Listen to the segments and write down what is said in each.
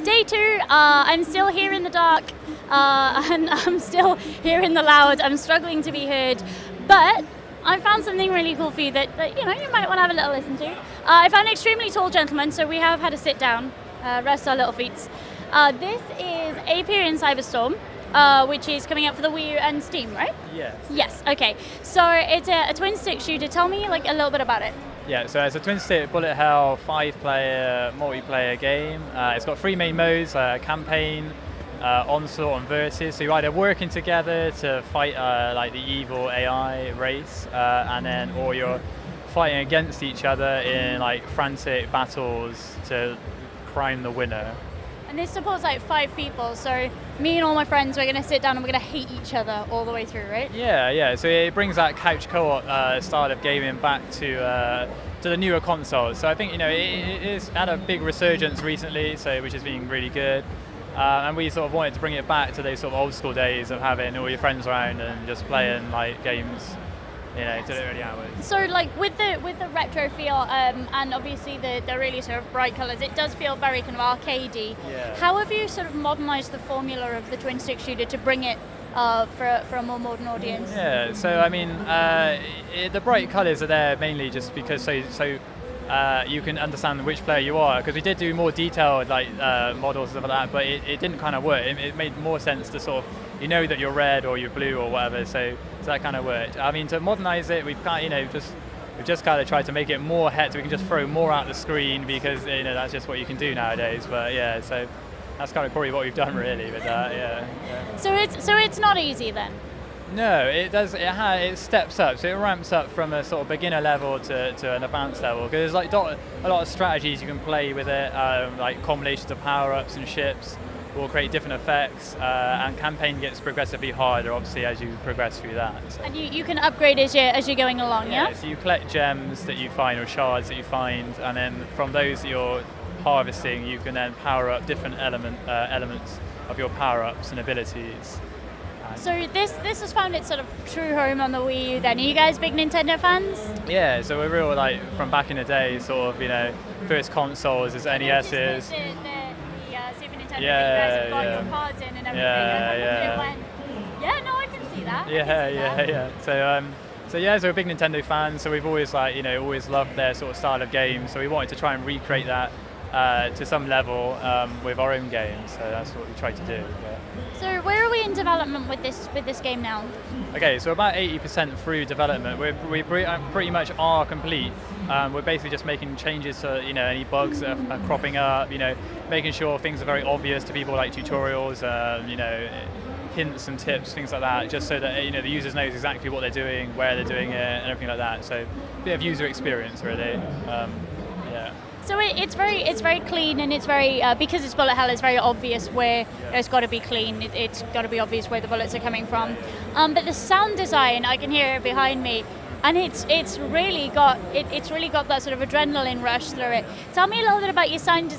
day 2. I'm still here in the dark, and I'm still here in the loud. I'm struggling to be heard, but I found something really cool for you that you might want to have a little listen to. I found an extremely tall gentleman, so we have had to sit down, rest our little feet. This is Aperion Cyberstorm, which is coming out for the Wii U and Steam, right? Yes. Yes. Okay. So it's a twin stick shooter. Tell me a little bit about it. Yeah, so it's a twin-stick bullet hell 5-player multiplayer game. It's got 3 main modes: campaign, onslaught, and versus. So you're either working together to fight like the evil AI race, or you're fighting against each other in like frantic battles to crown the winner. And this supports like 5 people, so me and all my friends, we're going to sit down and we're going to hate each other all the way through, right? Yeah. So it brings that couch co-op style of gaming back to the newer consoles. So I think it is had a big resurgence recently, which has been really good. And we sort of wanted to bring it back to those sort of old school days of having all your friends around and just playing like games. To the early hours. So like with the retro feel and obviously the really sort of bright colours, it does feel very kind of arcadey. Yeah. How have you sort of modernised the formula of the twin stick shooter to bring it for a more modern audience? Yeah, so I mean the bright colours are there mainly just because so you can understand which player you are, because we did do more detailed like models and stuff like that, but it didn't kind of work. It made more sense to sort of that you're red or you're blue or whatever, so that kind of worked. I mean, to modernise it, we've kind we've just kind of tried to make it more so we can just throw more out the screen, because that's just what you can do nowadays. But yeah, so that's kind of probably what we've done really with that. Yeah. So it's not easy then. No, it does. It steps up, so it ramps up from a sort of beginner level to an advanced level. Because there's like a lot of strategies you can play with it, like combinations of power-ups and ships will create different effects, and campaign gets progressively harder, obviously, as you progress through that. So. And you can upgrade as you're going along, yeah? So you collect gems that you find or shards that you find, and then from those that you're harvesting, you can then power up different elements of your power-ups and abilities. So this has found its sort of true home on the Wii U then. Are you guys big Nintendo fans? Yeah, so we're real like from back in the day, sort of, first consoles as NESs. The Super Nintendo that you guys have got your cards in and everything. Yeah, no, I can see that. Yeah. So we're a big Nintendo fans, so we've always always loved their sort of style of games, so we wanted to try and recreate that to some level with our own games, so that's what we tried to do. Yeah. So where are we in development with this game now? Okay, so about 80% through development. We pretty much are complete. We're basically just making changes to any bugs that are cropping up. Making sure things are very obvious to people, like tutorials, hints and tips, things like that, just so that the users knows exactly what they're doing, where they're doing it, and everything like that. So a bit of user experience, really. Yeah. So it's very clean, and it's very because it's bullet hell. It's very obvious where it's got to be clean. It's got to be obvious where the bullets are coming from. But the sound design, I can hear it behind me, and it's really got that sort of adrenaline rush through it. Tell me a little bit about your sound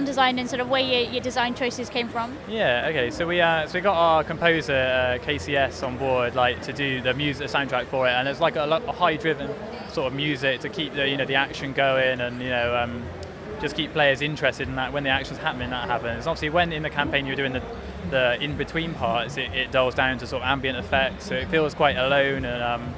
design and sort of where your design choices came from. Yeah. Okay. So we got our composer KCS on board, to do the music, the soundtrack for it, and it's like a high-driven sort of music to keep the action going, and just keep players interested in that. When the action's happening, that happens. Obviously, when in the campaign you're doing the in-between parts, it dulls down to sort of ambient effects, so it feels quite alone, and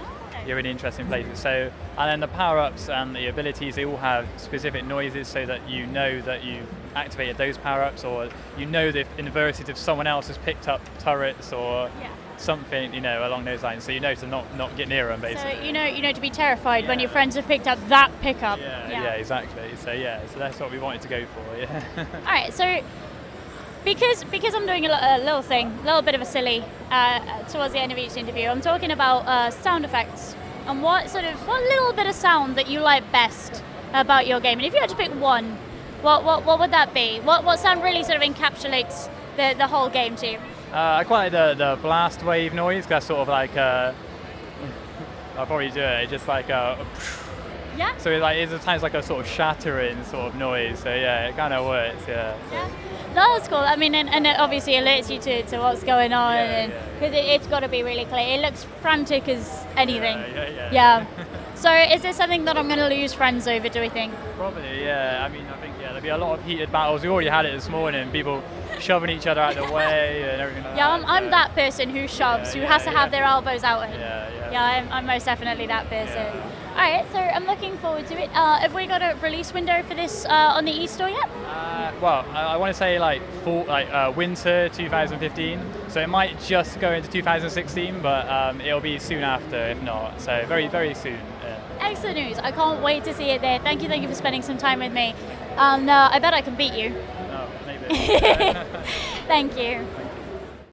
you're in interesting places. So, and then the power-ups and the abilities, they all have specific noises, so that you know that you've activated those power-ups, or that if someone else has picked up turrets or something, along those lines. So to not get near them, basically. So to be terrified when your friends have picked up that pickup. Yeah, exactly. So that's what we wanted to go for. Yeah. All right. So because I'm doing a little bit of a silly towards the end of each interview, I'm talking about sound effects and what little bit of sound that you like best about your game. And if you had to pick one, what would that be? What sound really sort of encapsulates the whole game to you? I quite like the blast wave noise. That's sort of like I'll probably do it. Just like Yeah. So it's at times like a sort of shattering sort of noise. So yeah, it kind of works. Yeah. Yeah. That's cool. I mean, and it obviously alerts you to what's going on, and because it's got to be really clear. It looks frantic as anything. Yeah. So is this something that I'm going to lose friends over, do we think? Probably, yeah. I mean, I think there'll be a lot of heated battles. We already had it this morning. People shoving each other out of the way and everything like Yeah, that. I'm that person who shoves, who has to have their elbows out. Yeah. Yeah, I'm most definitely that person. All right, so I'm looking forward to it. Have we got a release window for this on the eStore yet? Well, I want to say winter 2015. So it might just go into 2016, but it'll be soon after, if not. So very, very soon. Yeah. Excellent news. I can't wait to see it there. Thank you for spending some time with me. I bet I can beat you. No, maybe. Thank you.